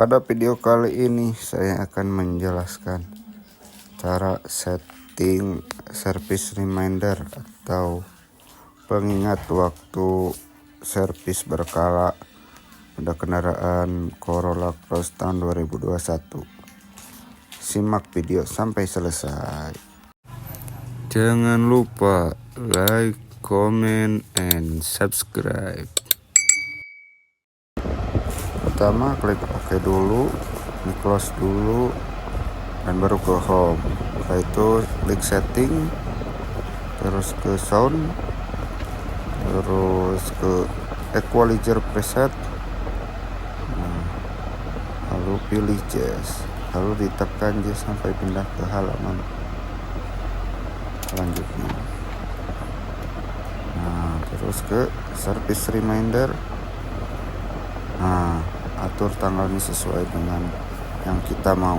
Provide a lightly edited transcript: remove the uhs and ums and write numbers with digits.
Pada video kali ini saya akan menjelaskan cara setting service reminder atau pengingat waktu servis berkala pada kendaraan Corolla Cross tahun 2021. Simak video sampai selesai. Jangan lupa like, comment, and subscribe. Pertama klik OK dulu, di close dulu, dan baru ke home. Setelah itu klik setting, terus ke sound, terus ke equalizer preset, lalu pilih jazz, lalu ditekan jazz sampai pindah ke halaman selanjutnya. Terus ke service reminder. Atur tanggalnya sesuai dengan yang kita mau.